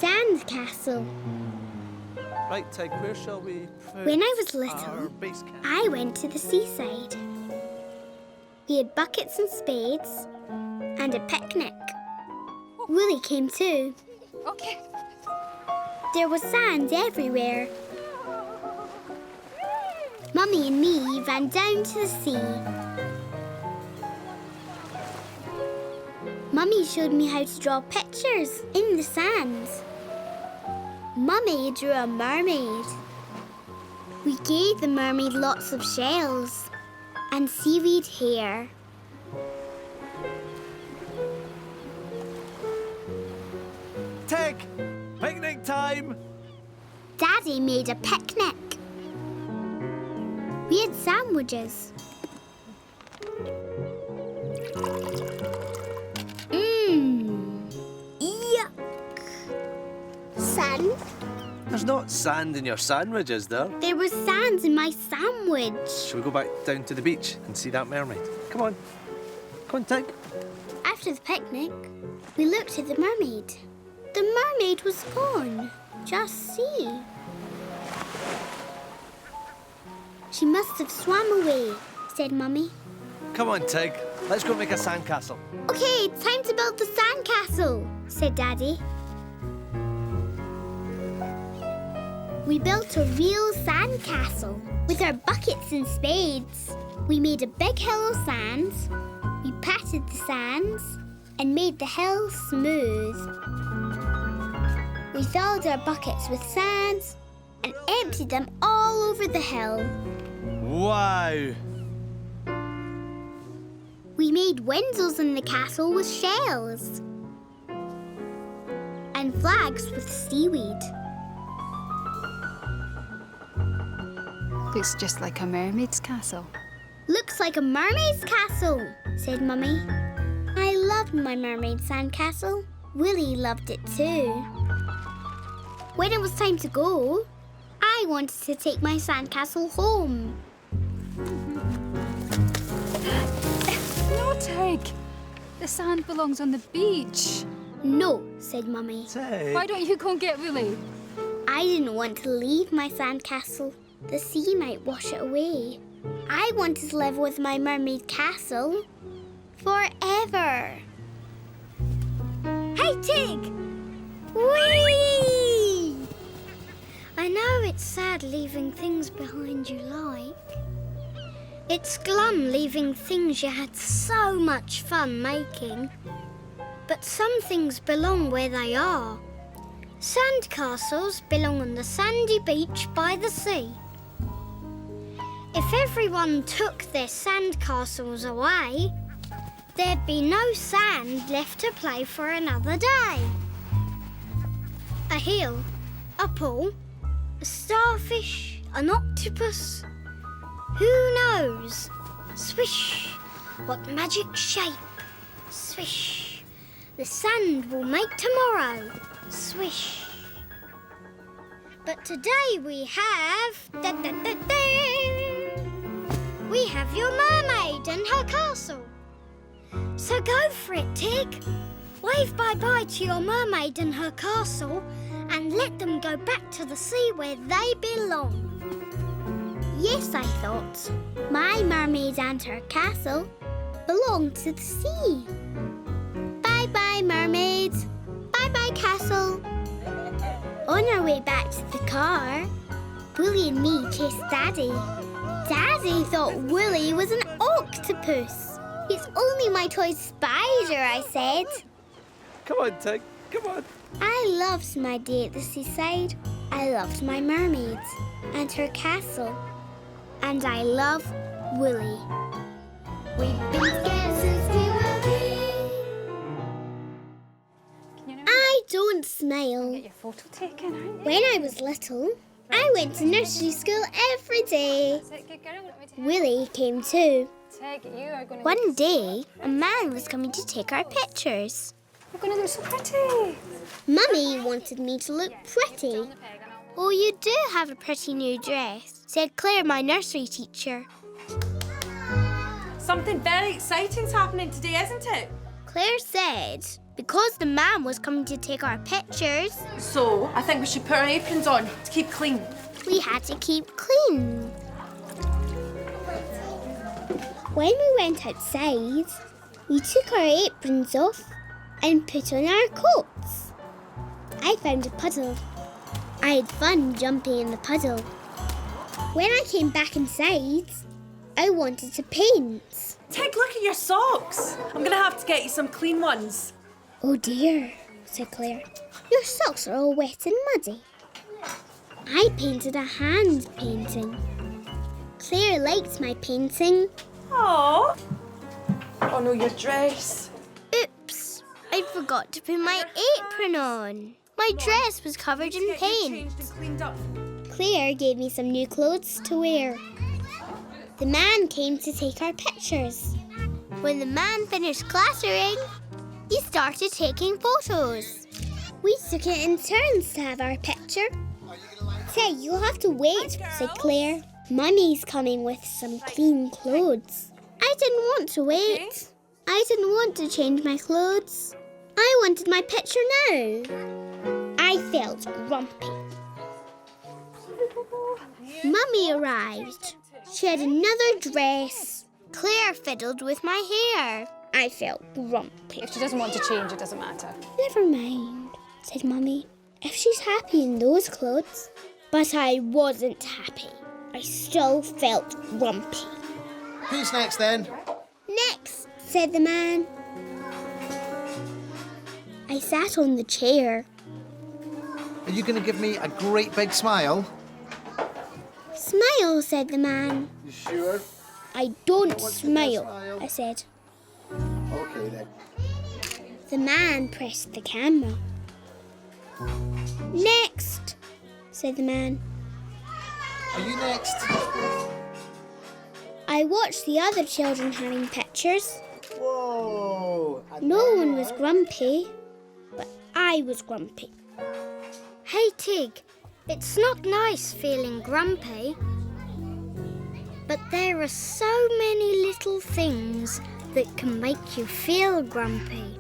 Sandcastle. Right, Tig, where shall we put When I was our little, base camp? I went to the seaside. We had buckets and spades and a picnic. Woolly came too. Okay. There was sand everywhere. Mummy and me ran down to the sea. Mummy showed me how to draw pictures in the sand. Mummy drew a mermaid. We gave the mermaid lots of shells and seaweed hair. Tig! Picnic time! Daddy made a picnic. We had sandwiches. Yuck. Sand? There's not sand in your sandwich, is there? There was sand in my sandwich. Shall we go back down to the beach and see that mermaid? Come on. Come on, Tig. After the picnic, we looked at the mermaid. The mermaid was gone. Just see. She must have swam away, said Mummy. Come on, Tig. Let's go make a sandcastle. Okay, time to build the sandcastle, said Daddy. We built a real sandcastle with our buckets and spades. We made a big hill of sand. We patted the sands and made the hill smooth. We filled our buckets with sand and emptied them all over the hill. Wow! We made windows in the castle with shells and flags with seaweed. Looks just like a mermaid's castle. Looks like a mermaid's castle, said Mummy. I loved my mermaid sandcastle. Wolly loved it too. When it was time to go, I wanted to take my sandcastle home. No, Tig. The sand belongs on the beach. No, said Mummy. Tig. Why don't you go and get Woolly? I didn't want to leave my sandcastle. The sea might wash it away. I wanted to live with my mermaid castle forever. Hey, Tig! Whee! I know it's sad leaving things behind you like. It's glum leaving things you had so much fun making. But some things belong where they are. Sandcastles belong on the sandy beach by the sea. If everyone took their sandcastles away, there'd be no sand left to play for another day. A hill, a pool, a starfish, an octopus. Who knows? Swish, what magic shape? Swish, the sand will make tomorrow. Swish. But today we have... We have your mermaid and her castle. So go for it, Tig. Wave bye-bye to your mermaid and her castle and let them go back to the sea where they belong. Yes, I thought. My mermaid and her castle belong to the sea. Bye-bye, mermaid. Bye-bye, castle. On our way back to the car, Wolly and me chased Daddy. Daddy thought Wolly was an octopus. It's only my toy spider, I said. Come on, Tig. Come on. I loved my day at the seaside. I loved my mermaid and her castle. And I love Wolly. We've been scared since we were wee. I don't smile. Get your photo taken, aren't you? When I was little, I went to nursery school every day. Wolly came too. Tig, you are going to... One day, a man was coming to take our pictures. You're going to look so pretty. Mummy wanted me to look pretty. Oh, you do have a pretty new dress, said Claire, my nursery teacher. Something very exciting's happening today, isn't it? Claire said because the man was coming to take our pictures. So, I think we should put our aprons on to keep clean. We had to keep clean. When we went outside, we took our aprons off and put on our coats. I found a puddle. I had fun jumping in the puddle. When I came back inside, I wanted to paint. Tig, look at your socks. I'm going to have to get you some clean ones. Oh dear, said Claire. Your socks are all wet and muddy. I painted a hand painting. Claire liked my painting. Aww. Oh no, your dress. Oops, I forgot to put my apron on. My dress was covered in Get you paint. changed and cleaned up. Claire gave me some new clothes to wear. The man came to take our pictures. When the man finished clattering, he started taking photos. We took it in turns to have our picture. Say, you'll have to wait, said Claire. Mummy's coming with some clean clothes. I didn't want to wait. I didn't want to change my clothes. I wanted my picture now. I felt grumpy. Mummy arrived. She had another dress. Claire fiddled with my hair. I felt grumpy. If she doesn't want to change, it doesn't matter. Never mind, said Mummy. If she's happy in those clothes. But I wasn't happy. I still felt grumpy. Who's next then? Next, said the man. I sat on the chair. Are you going to give me a great big smile? Smile, said the man. You sure? I don't want you to smile, smile. I said. Okay then. The man pressed the camera. Next, said the man. Are you next? I watched the other children having pictures. Whoa! No one was grumpy, but I was grumpy. Hey, Tig, it's not nice feeling grumpy. But there are so many little things that can make you feel grumpy.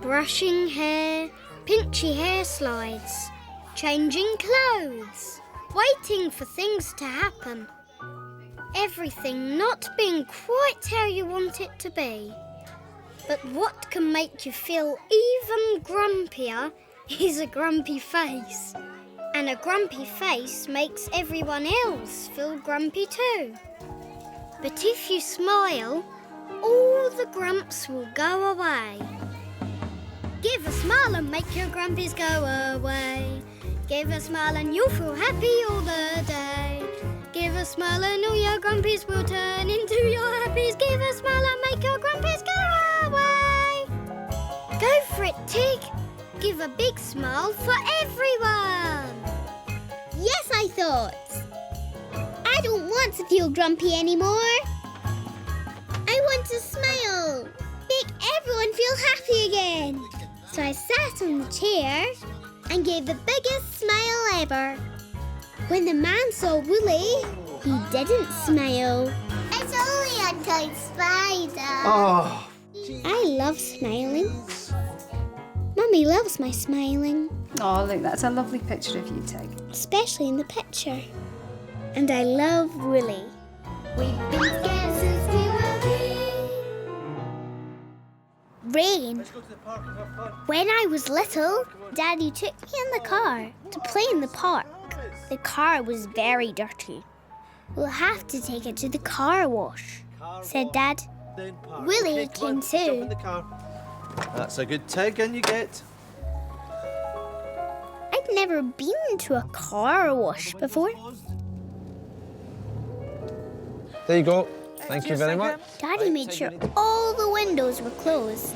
Brushing hair, pinchy hair slides, changing clothes, waiting for things to happen. Everything not being quite how you want it to be. But what can make you feel even grumpier is a grumpy face. And a grumpy face makes everyone else feel grumpy too. But if you smile, all the grumps will go away. Give a smile and make your grumpies go away. Give a smile and you'll feel happy all the day. Give a smile and all your grumpies will turn into your happies. Give a smile and make your grumpies go away. Go for it, Tig. Give a big smile for everyone. Yes, I thought. I don't want to feel grumpy anymore. I want to smile. Make everyone feel happy again. So I sat on the chair and gave the biggest smile ever. When the man saw Woolly, he didn't smile. It's only a tiny spider. Oh! I love smiling. Mummy loves my smiling, Oh, look, that's a lovely picture of you, Tig. especially in the picture. And I love Woolly. We've been together since we were rain. Let's go to the park and have fun. When I was little, Daddy took me in the car to play in the park. The car was very dirty. We'll have to take it to the car wash, said Dad. Then park. Willie Okay, come on, came too. Jump in the car. That's a good Tig, and you get. I'd never been to a car wash before. There you go. Thank you very much. Daddy made sure all the windows were closed.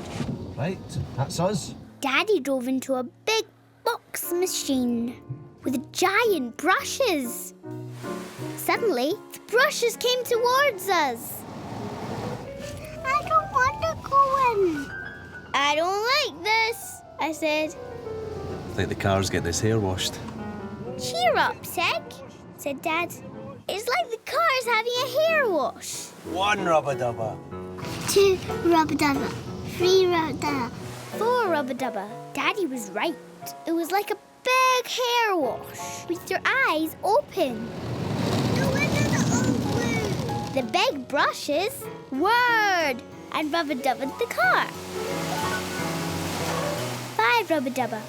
Right, that's us. Daddy drove into a big box machine with giant brushes. Suddenly, the brushes came towards us. I don't want to go in. I don't like this, I said. I think the cars get this hair washed. Cheer up, Tig, said Dad. It's like the car's having a hair wash. 1 rubber dubber. 2 rubber dubber. 3 rubber dubber. before, Rubba Dubba. Daddy was right. It was like a big hair wash with your eyes open. The windows are all blue. The big brushes, word, and Rubba Dubba the car. 5 Rubba Dubba.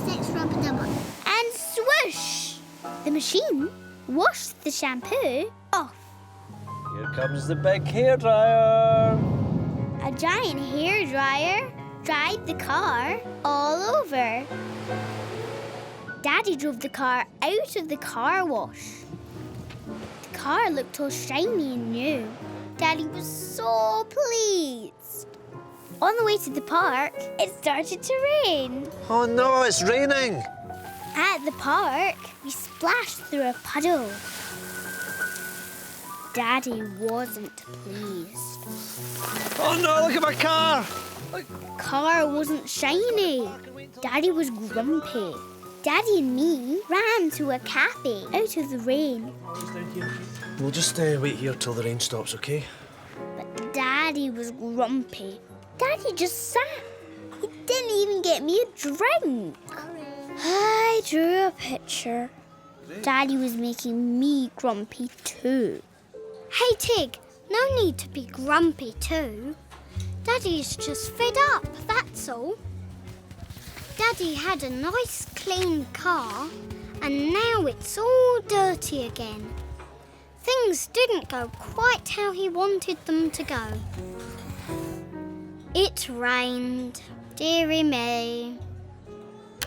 6 Rubba Dubba. And swoosh! The machine washed the shampoo off. Here comes the big hairdryer. A giant hairdryer dried the car all over. Daddy drove the car out of the car wash. The car looked all shiny and new. Daddy was so pleased. On the way to the park, it started to rain. Oh no, it's raining. At the park, we splashed through a puddle. Daddy wasn't pleased. Oh no, look at my car. Car wasn't shiny. Daddy was grumpy. Daddy and me ran to a cafe out of the rain. We'll just wait here till the rain stops, okay? But Daddy was grumpy. Daddy just sat. He didn't even get me a drink. I drew a picture. Daddy was making me grumpy too. Hey, Tig, no need to be grumpy too. Daddy's just fed up, that's all. Daddy had a nice clean car and now it's all dirty again. Things didn't go quite how he wanted them to go. It rained, dearie me.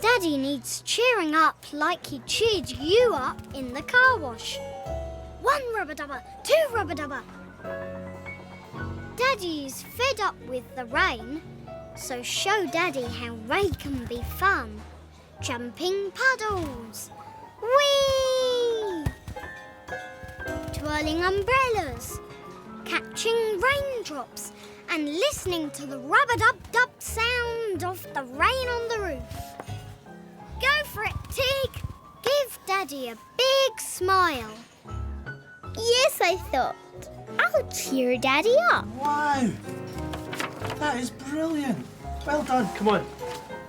Daddy needs cheering up like he cheered you up in the car wash. 1 Rubba Dubba, 2 Rubba Dubba. Daddy's fed up with the rain, so show Daddy how rain can be fun. Jumping puddles, whee! Twirling umbrellas, catching raindrops, and listening to the rubber-dub-dub sound of the rain on the roof. Go for it, Tig! Give Daddy a big smile. Yes, I thought. I'll cheer Daddy up. Wow! That is brilliant. Well done. Come on.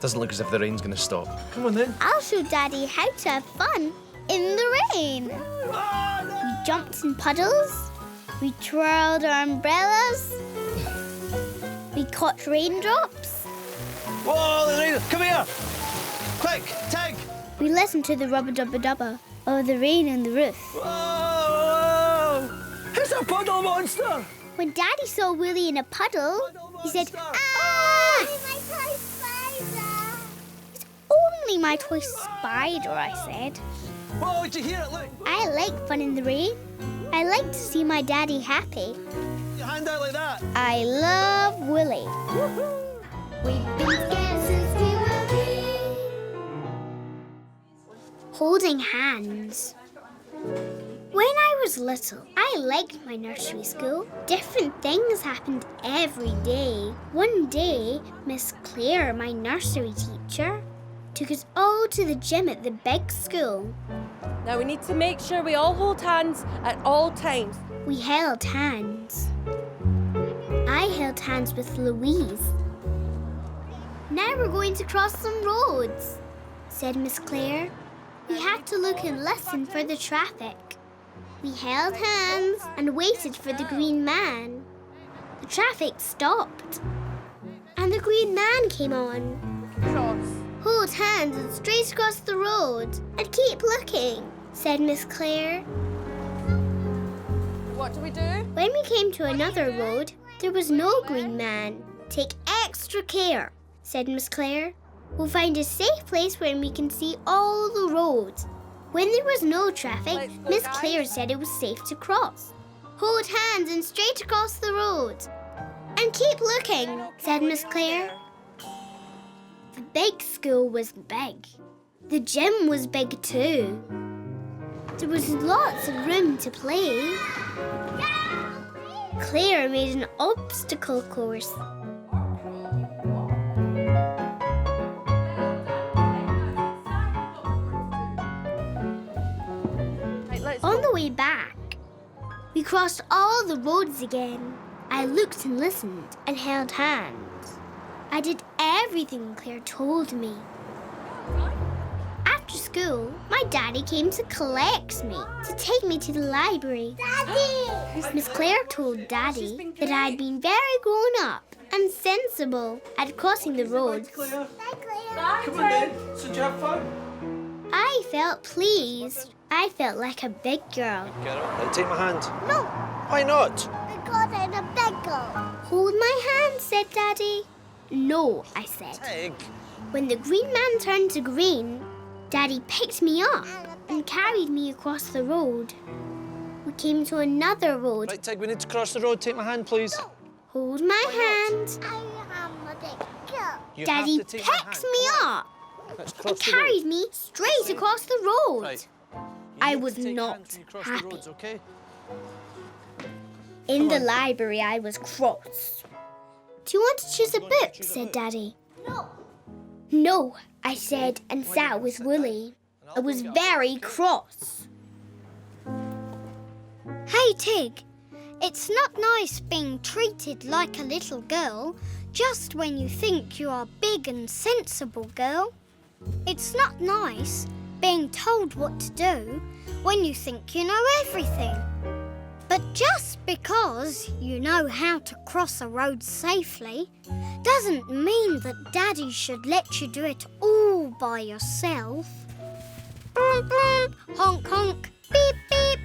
Doesn't look as if the rain's going to stop. Come on then. I'll show Daddy how to have fun in the rain. We jumped in puddles. We twirled our umbrellas. We caught raindrops. Whoa, the rain! Come here! Quick, Tig! We listened to the rubba-dubba-dubba of the rain on the roof. Whoa! It's a puddle monster! When Daddy saw Woolly in a puddle, he said, "Ah! My toy spider!" It's only my toy spider, I said. Whoa, did you hear it? Look! I like fun in the rain. I like to see my daddy happy. Your hand out like that. I love Woolly. We've been scared since we were wee. Holding hands. When I was little, I liked my nursery school. Different things happened every day. One day, Miss Claire, my nursery teacher, took us all to the gym at the big school. Now we need to make sure we all hold hands at all times. We held hands. I held hands with Louise. Now we're going to cross some roads, said Miss Claire. We had to look and listen for the traffic. We held hands and waited for the green man. The traffic stopped. And the green man came on. Cross. Hold hands and straight across the road. And keep looking, said Miss Claire. What do we do? When we came to another road, there was no green man. Take extra care, said Miss Claire. We'll find a safe place where we can see all the roads. When there was no traffic, Let's go, Miss guys. Claire said it was safe to cross. Hold hands and straight across the road. And keep looking, said Miss Claire. The big school was big. The gym was big too. There was lots of room to play. Claire made an obstacle course. Right, let's On go. the way back, we crossed all the roads again. I looked and listened and held hands. I did everything Claire told me. After school, my daddy came to collect me, to take me to the library. Daddy! Miss Claire told Daddy that I had been very grown up and sensible at crossing the road. Claire. Bye, Claire. Bye, Come on then. Tig. So did you have fun? I felt pleased. I felt like a big girl. Carol, take my hand. No, Why not? because I'm a big girl. Hold my hand, said Daddy. No, I said. Tig. When the green man turned to green, Daddy picked me up and carried me across the road. We came to another road. Right, Tig, we need to cross the road. Take my hand, please. Hold my hand. You Daddy have to take my hand. picked me Come on. up Let's and cross the road. carried me straight across the road. Right. I need was to take not hands when you cross happy. The roads, okay? In the library, I was cross. Do you want to choose a book? Said Daddy. No. No, I said, and sat with Wolly. I was very cross. Hey, Tig. It's not nice being treated like a little girl just when you think you are a big and sensible girl. It's not nice being told what to do when you think you know everything. But just because you know how to cross a road safely doesn't mean that Daddy should let you do it all by yourself. Boom, boom, honk, honk, beep, beep.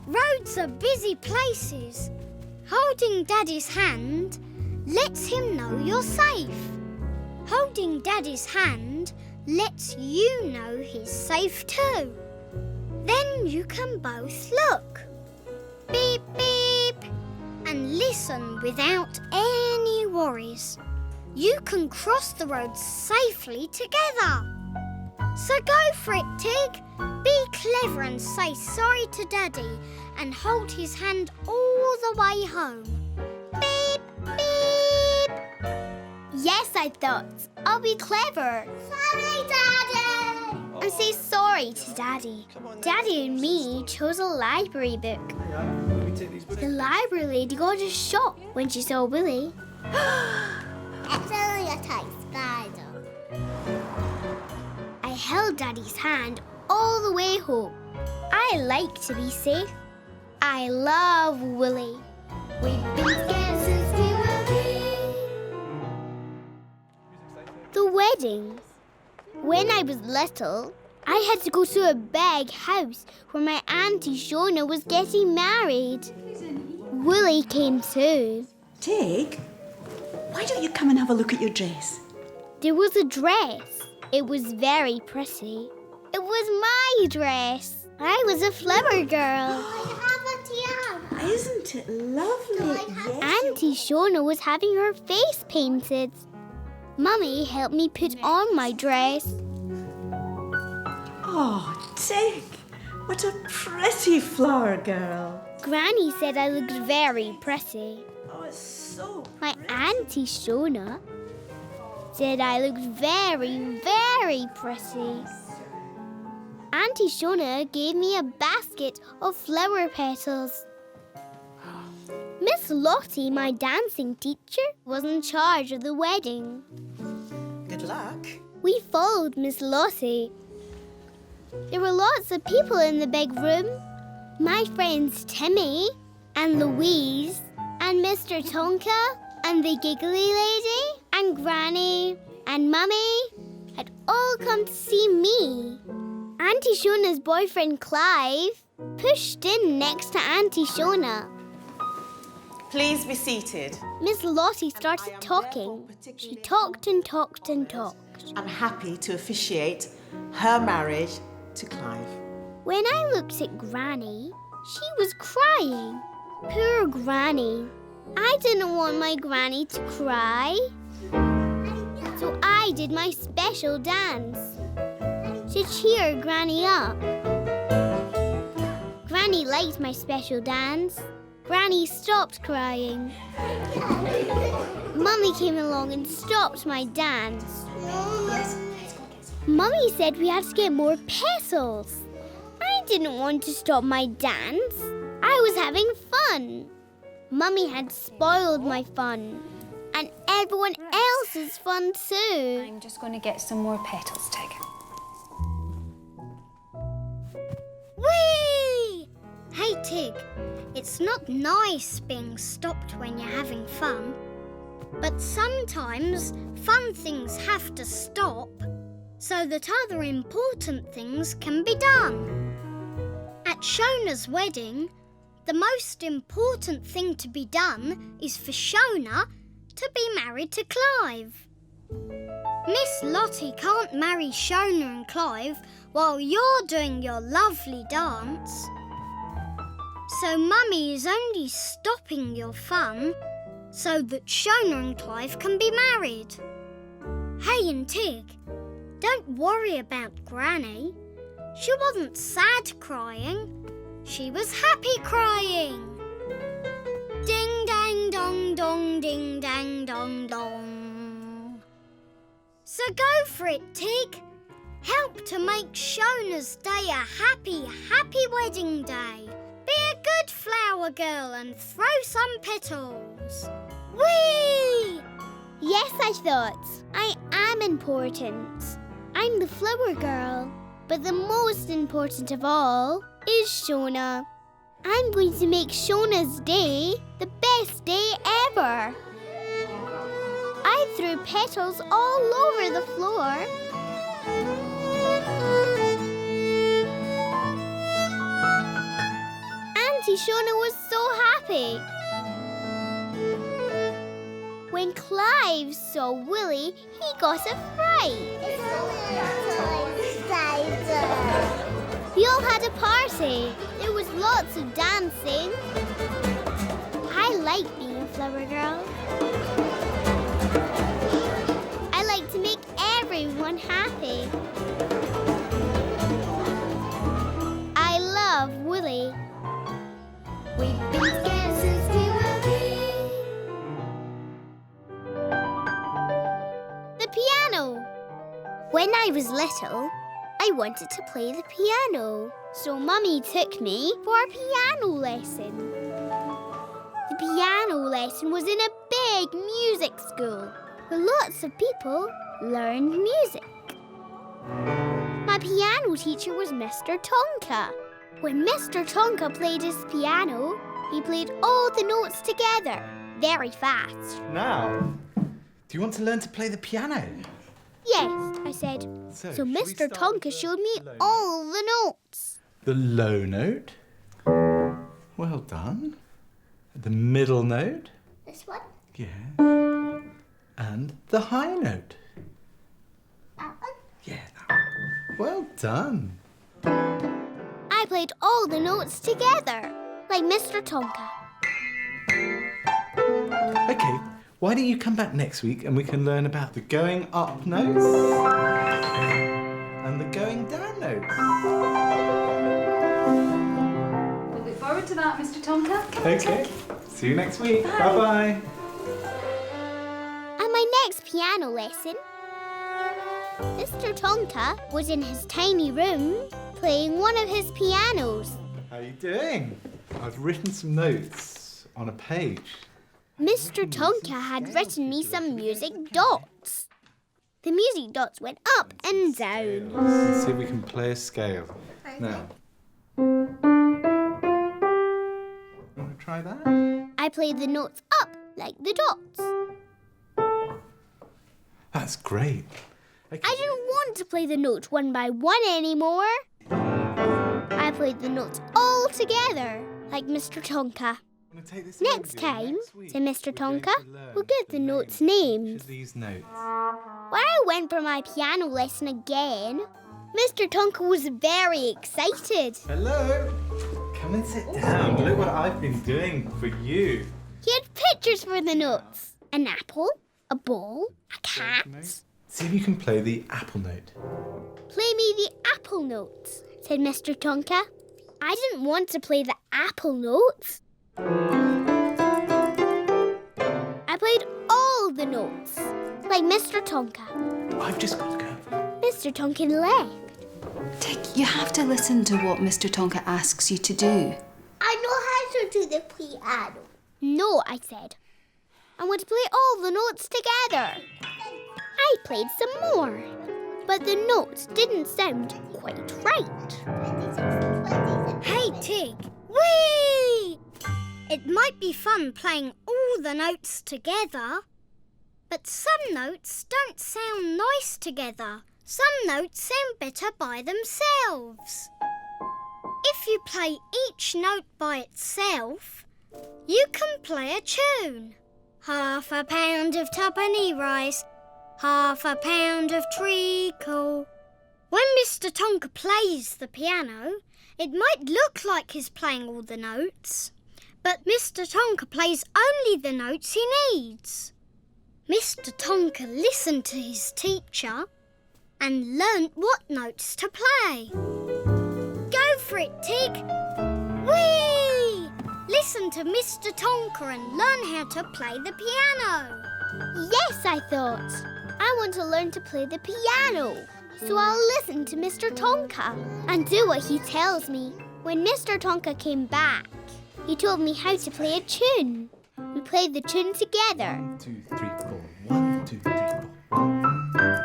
Roads are busy places. Holding Daddy's hand lets him know you're safe. Holding Daddy's hand lets you know he's safe too. Then you can both look. Beep, beep. And listen without any worries. You can cross the road safely together. So go for it, Tig. Be clever and say sorry to Daddy and hold his hand all the way home. Beep, beep. Yes, I thought. I'll be clever. Sorry, Daddy. And say sorry to Daddy. Daddy and me chose a library book. The library lady got a shock when she saw Wolly. It's only a tiny spider. I held Daddy's hand all the way home. I like to be safe. I love Wolly. We've been together since we were wee. The wedding. When I was little, I had to go to a big house where my Auntie Shona was getting married. Wolly came too. Tig, why don't you come and have a look at your dress? There was a dress. It was very pretty. It was my dress. I was a flower girl. Isn't it lovely? Auntie Shona was having her face painted. Mummy helped me put on my dress. Oh, Tig, what a pretty flower girl. Granny said I looked very pretty. Oh, it's so My Auntie Shona said I looked very, very pretty. Auntie Shona gave me a basket of flower petals. Miss Lottie, my dancing teacher, was in charge of the wedding. good luck. We followed Miss Lottie. There were lots of people in the big room. My friends Timmy and Louise and Mr. Tonka and the giggly lady and Granny and Mummy had all come to see me. Auntie Shona's boyfriend Clive pushed in next to Auntie Shona. Please be seated. Miss Lottie started talking. She talked and talked and talked. I'm happy to officiate her marriage to Clive. When I looked at Granny, she was crying. Poor Granny. I didn't want my Granny to cry. So I did my special dance to cheer Granny up. Granny liked my special dance. Granny stopped crying. Mummy came along and stopped my dance. Mummy said we had to get more petals. I didn't want to stop my dance. I was having fun. Mummy had spoiled my fun. everyone else's fun too. I'm just going to get some more petals, Tig. Whee! Hey, Tig, it's not nice being stopped when you're having fun. But sometimes fun things have to stop so that other important things can be done. At Shona's wedding, the most important thing to be done is for Shona to be married to Clive. Miss Lottie can't marry Shona and Clive while you're doing your lovely dance. So Mummy is only stopping your fun so that Shona and Clive can be married. Hey and Tig, don't worry about Granny. She wasn't sad crying. She was happy crying. Ding dang dong dong, ding dang dong dong. So go for it, Tig. Help to make Shona's day a happy, happy wedding day. Be a good flower girl and throw some petals. Whee! Yes, I thought. I am important. I'm the flower girl. But the most important of all is Shona. I'm going to make Shona's day the best day ever. I threw petals all over the floor. Auntie Shona was so happy. When Clive saw Wolly, he got a fright. We all had a party. There was lots of dancing. I like being a flower girl. I like to make everyone happy. I love Wolly. We've been together since we were wee. The piano. When I was little, I wanted to play the piano, so Mummy took me for a piano lesson. The piano lesson was in a big music school where lots of people learned music. My piano teacher was Mr. Tonka. When Mr. Tonka played his piano, he played all the notes together, very fast. Now, do you want to learn to play the piano? Yes, I said. So Mr. Tonka showed me all the notes. The low note. Well done. The middle note. This one? Yeah. And the high note. That one? Yeah, that one. Well done. I played all the notes together, like Mr. Tonka. Okay, why don't you come back next week and we can learn about the going up notes and the going down notes. We look forward to that, Mr. Tonka. Okay, see you next week. Bye-bye. And my next piano lesson, Mr. Tonka was in his tiny room playing one of his pianos. How are you doing? I've written some notes on a page. Mr. Tonka had written me some music dots. The music dots went up and down. Let's see if we can play a scale. Now. Want to try that? I played the notes up like the dots. That's great. Okay. I didn't want to play the notes one by one anymore. I played the notes all together, like Mr. Tonka. Next time, said Mr. Tonka, we'll give the notes names. These notes. When I went for my piano lesson again, Mr. Tonka was very excited. Hello. Come and sit down. Look what I've been doing for you. He had pictures for the notes. An apple, a ball, a cat. See if you can play the apple note. Play me the apple notes, said Mr. Tonka. I didn't want to play the apple notes. I played all the notes, like Mr. Tonka. I've just got to go. Mr. Tonka left. Tig, you have to listen to what Mr. Tonka asks you to do. I know how to do the piano. No, I said. I want to play all the notes together. I played some more, but the notes didn't sound quite right. Hey, Tig. Whee! It might be fun playing all the notes together, but some notes don't sound nice together. Some notes sound better by themselves. If you play each note by itself, you can play a tune. Half a pound of tuppenny rice, half a pound of treacle. When Mr. Tonka plays the piano, it might look like he's playing all the notes, but Mr. Tonka plays only the notes he needs. Mr. Tonka listened to his teacher and learnt what notes to play. Go for it, Tig! Whee! Listen to Mr. Tonka and learn how to play the piano. Yes, I thought. I want to learn to play the piano. So I'll listen to Mr. Tonka and do what he tells me. When Mr. Tonka came back, he told me how to play a tune. We played the tune together. 1, 2, 3, 4. 1, 2, 3, 4.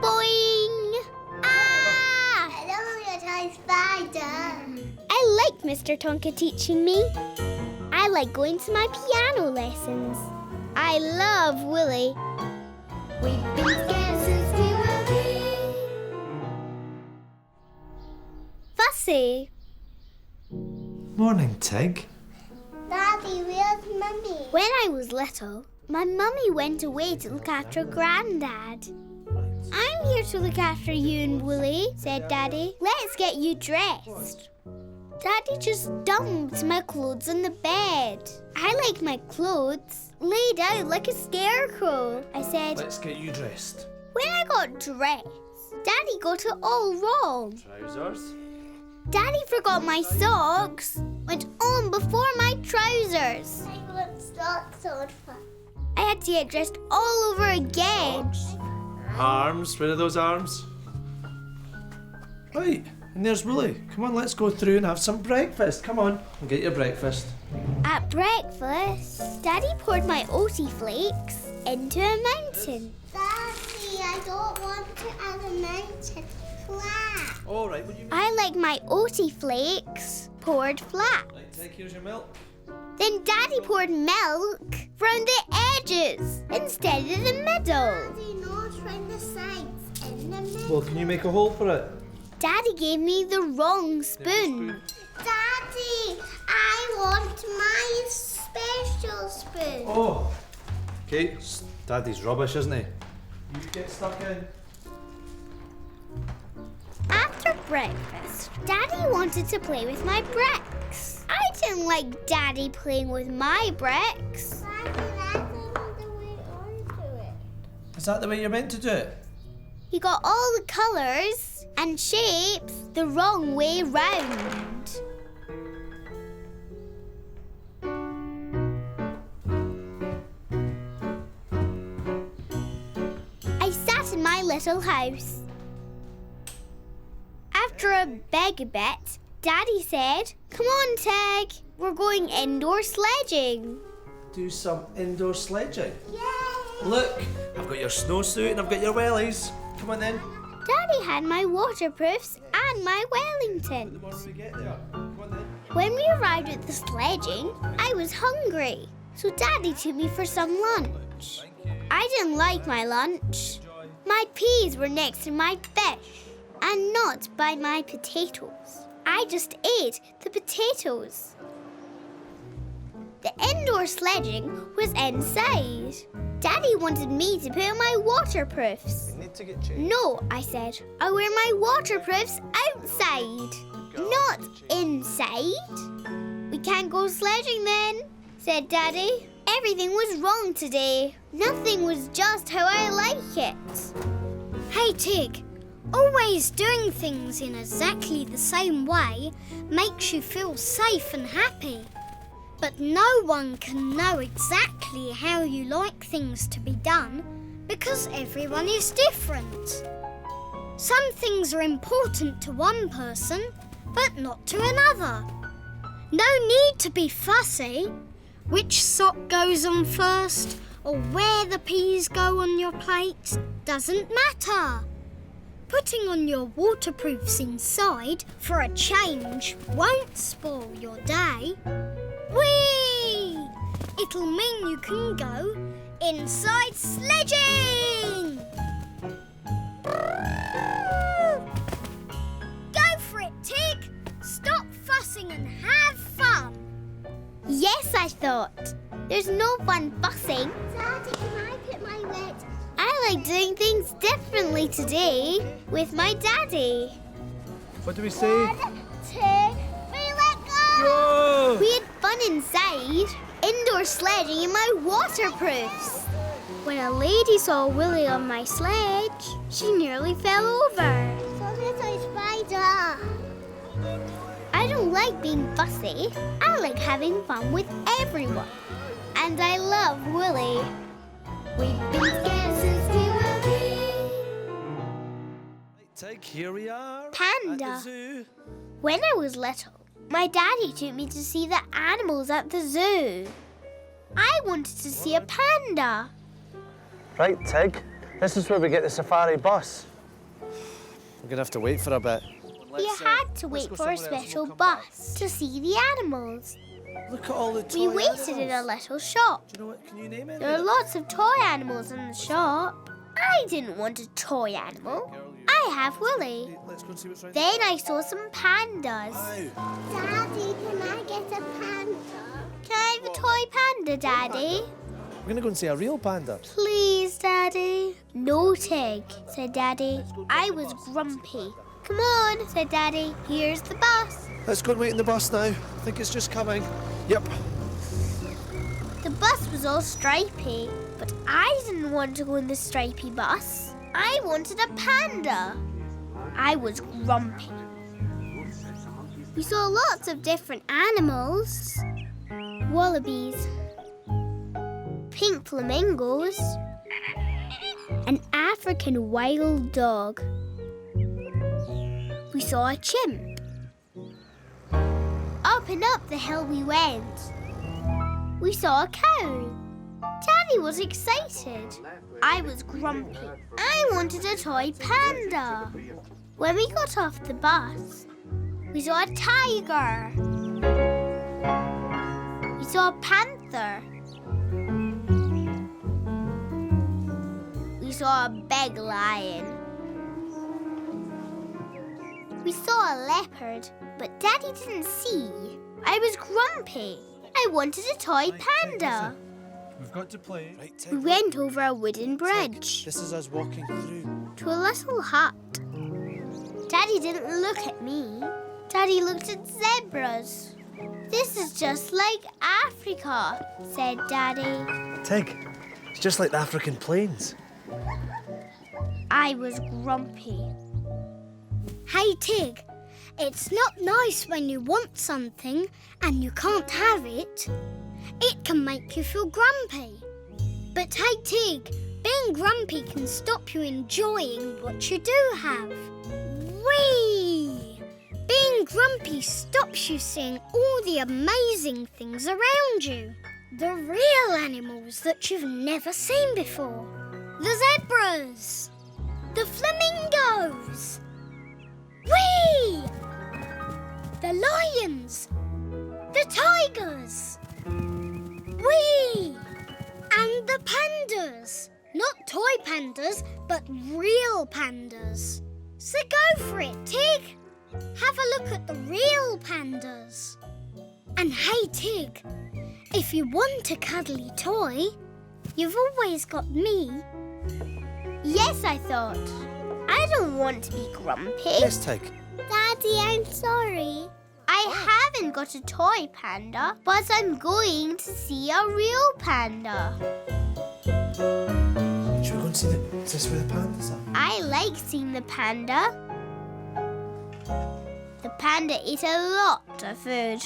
Boing! Ah! Hello, your toy spider. I like Mr. Tonka teaching me. I like going to my piano lessons. I love Wolly. We've been together since we were wee. Fussy. Morning, Tig. Daddy, where's Mummy? When I was little, my mummy went away to look after Grandad. I'm here to look after you and Wolly, said Daddy. Let's get you dressed. Daddy just dumped my clothes on the bed. I like my clothes laid out like a scarecrow, I said. Let's get you dressed. When I got dressed, Daddy got it all wrong. Trousers. Daddy forgot my socks. Went on before my trousers. I got socks on. I had to get dressed all over again. Arms. Where are those arms? Right. And there's Wolly. Come on, let's go through and have some breakfast. Come on, and get your breakfast. At breakfast, Daddy poured my oaty flakes into a mountain. Daddy, I don't want to add a mountain flat. All right, would you? I like my oaty flakes poured flat. Right, Tig, here's your milk. Then Daddy poured milk from the edges instead of the middle. Daddy, not from the sides, in the middle. Well, can you make a hole for it? Daddy gave me the wrong spoon. Daddy, I want my special spoon. Oh. Okay, Daddy's rubbish, isn't he? You get stuck in. After breakfast, Daddy wanted to play with my bricks. I didn't like Daddy playing with my bricks. Daddy, that's not the way onto it. Is that the way you're meant to do it? He got all the colours and shapes the wrong way round. I sat in my little house. After a big bit, Daddy said, "Come on, Tig, we're going indoor sledging." Do some indoor sledging. Yay! Look, I've got your snowsuit and I've got your wellies. Come on then. Daddy had my waterproofs and my The Wellington. more we get there. Come on then. When we arrived at the sledging, I was hungry, so Daddy took me for some lunch. I didn't like my lunch. My peas were next to my fish and not by my potatoes. I just ate the potatoes. The indoor sledging was inside. Daddy wanted me to put on my waterproofs. We need to get changed. No, I said. I wear my waterproofs outside, not inside. We can't go sledging then, said Daddy. Everything was wrong today. Nothing was just how I like it. Hey, Tig. Always doing things in exactly the same way makes you feel safe and happy. But no one can know exactly how you like things to be done because everyone is different. Some things are important to one person, but not to another. No need to be fussy. Which sock goes on first or where the peas go on your plate doesn't matter. Putting on your waterproofs inside for a change won't spoil your day. Whee! It'll mean you can go inside sledging! Go for it, Tig! Stop fussing and have fun! Yes, I thought. There's no fun fussing. Daddy, can I put my red? I like doing things differently today with my daddy. What do we say? Tig, we let go! Go! We had fun inside, indoor sledding in my waterproofs. When a lady saw Willy on my sledge, she nearly fell over. So there's a spider. I don't like being fussy. I like having fun with everyone. And I love Willy. We've been scared since we were wee. Tig, here we are. Panda. At the zoo. When I was little, my daddy took me to see the animals at the zoo. I wanted to see a panda. Right, Tig. This is where we get the safari bus. We're gonna have to wait for a bit. We had to wait for a special bus to see the animals. Look at all the toy We waited in a animals. little shop. Do you know what? Can you name it? There are lots of toy animals in the shop. I didn't want a toy animal. I have Willy. Let's go and see what's right Then I saw some pandas. Ow. Daddy, can I get a panda? Can I have a toy panda, Daddy? We're gonna go and see a real panda. Please, Daddy. No, Tig, said Daddy. I was grumpy. Come on, said Daddy. Here's the bus. Let's go and wait in the bus now. I think it's just coming. Yep. The bus was all stripy, but I didn't want to go in the stripy bus. I wanted a panda. I was grumpy. We saw lots of different animals. Wallabies, pink flamingos, an African wild dog. We saw a chimp. Up and up the hill we went. We saw a cow. Daddy was excited. I was grumpy. I wanted a toy panda. When we got off the bus, we saw a tiger. We saw a panther. We saw a big lion. We saw a leopard, but Daddy didn't see. I was grumpy. I wanted a toy panda. We've got to play. Right, Tig. We went over a wooden bridge This is us walking through. to a little hut. Daddy didn't look at me. Daddy looked at zebras. This is just like Africa, said Daddy. Tig, it's just like the African plains. I was grumpy. Hey, Tig, it's not nice when you want something and you can't have it. It can make you feel grumpy. But hey, Tig, being grumpy can stop you enjoying what you do have. Whee! Being grumpy stops you seeing all the amazing things around you. The real animals that you've never seen before. The zebras. The flamingos. Whee! The lions. The tigers. Whee! And the pandas. Not toy pandas, but real pandas. So go for it, Tig. Have a look at the real pandas. And hey, Tig, if you want a cuddly toy, you've always got me. Yes, I thought. I don't want to be grumpy. Yes, Tig. Daddy, I'm sorry. I haven't got a toy panda, but I'm going to see a real panda. Should we go and see is this where the pandas are? I like seeing the panda. The panda ate a lot of food.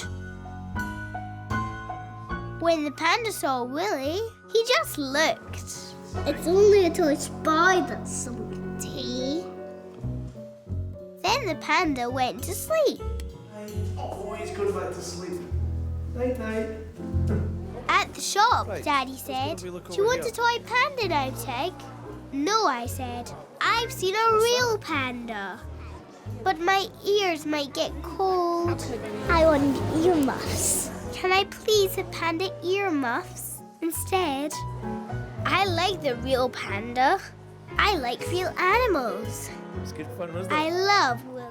When the panda saw Willy, he just looked. It's only a toy spider, salty. Then the panda went to sleep. Oh, he's going back to sleep. Night, night. At the shop, Right. Daddy said. we look Do you over want a here? toy panda now, Tig? No, I said. I've seen a real panda. But my ears might get cold. I want earmuffs. Can I please have panda earmuffs instead? I like the real panda. I like real animals. It's good fun, isn't it? I love Wolly.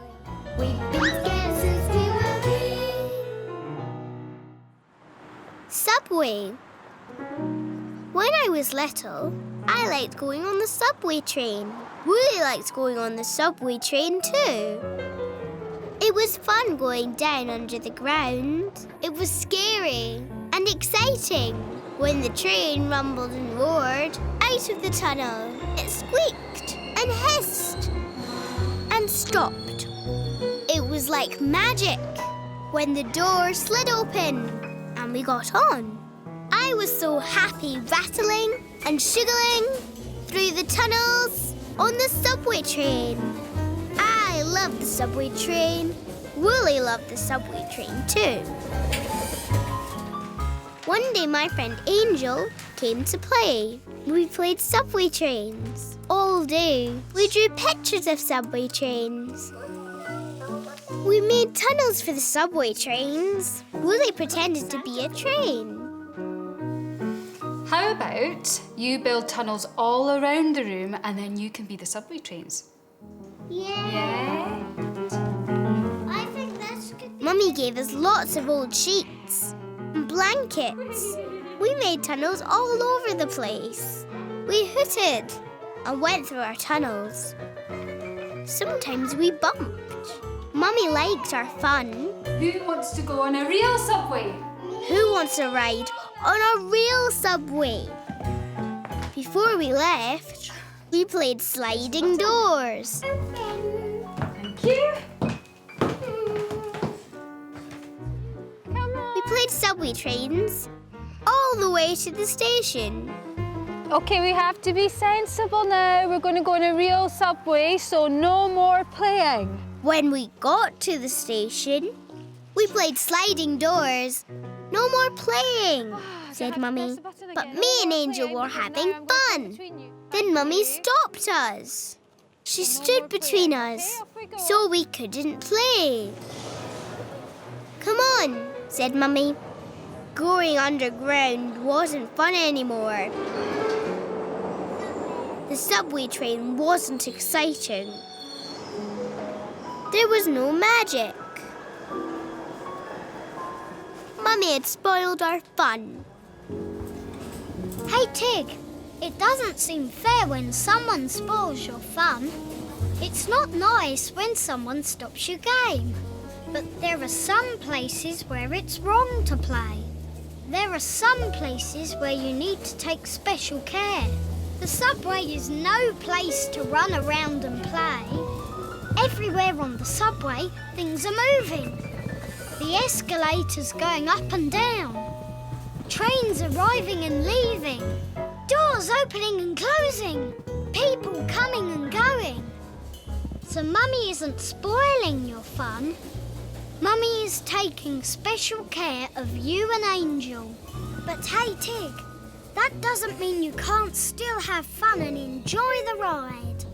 We've been together since we were wee. Subway. When I was little, I liked going on the subway train. Wolly liked going on the subway train too. It was fun going down under the ground. It was scary and exciting. When the train rumbled and roared out of the tunnel, it squeaked and hissed and stopped. It was like magic when the door slid open and we got on. I was so happy rattling and shiggling through the tunnels on the subway train. I loved the subway train. Wolly loved the subway train too. One day my friend Angel came to play. We played subway trains all day. We drew pictures of subway trains. We made tunnels for the subway trains. Wolly pretended to be a train. How about you build tunnels all around the room and then you can be the subway trains? Yeah. I think that's good. Mummy gave us lots of old sheets and blankets. We made tunnels all over the place. We hooted and went through our tunnels. Sometimes we bumped. Mummy liked our fun. Who wants to go on a real subway? Who wants to ride on a real subway? Before we left, we played sliding doors. Thank you. We played subway trains all the way to the station. Okay, we have to be sensible now. We're going to go on a real subway, so no more playing. When we got to the station, we played sliding doors. No more playing, said Mummy. But me and Angel were having fun. Then Mummy stopped us. She stood between us, so we couldn't play. Come on, said Mummy. Going underground wasn't fun anymore. The subway train wasn't exciting. There was no magic. Mummy had spoiled our fun. Hey, Tig, it doesn't seem fair when someone spoils your fun. It's not nice when someone stops your game. But there are some places where it's wrong to play. There are some places where you need to take special care. The subway is no place to run around and play. Everywhere on the subway, things are moving. The escalators going up and down. Trains arriving and leaving. Doors opening and closing. People coming and going. So Mummy isn't spoiling your fun. Mummy is taking special care of you and Angel. But hey, Tig, that doesn't mean you can't still have fun and enjoy the ride.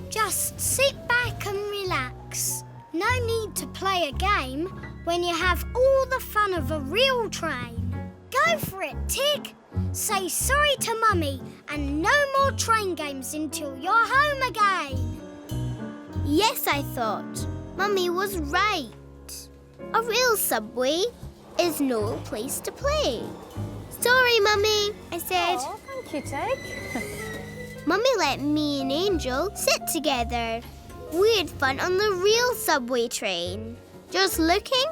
Just sit back and relax. No need to play a game when you have all the fun of a real train. Go for it, Tig. Say sorry to Mummy and no more train games until you're home again. Yes, I thought. Mummy was right. A real subway is no place to play. Sorry, Mummy, I said. Oh, thank you, Tig. Mummy let me and Angel sit together. We had fun on the real subway train, just looking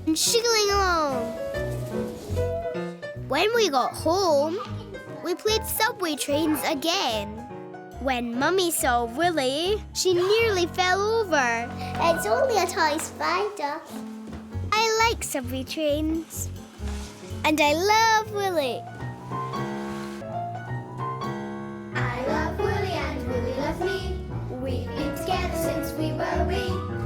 and shiggling along. When we got home, we played subway trains again. When Mummy saw Wolly, she nearly fell over. It's only a toy spider. I like subway trains. And I love Wolly. I love Wolly and Wolly loves me. We've been together since we were wee.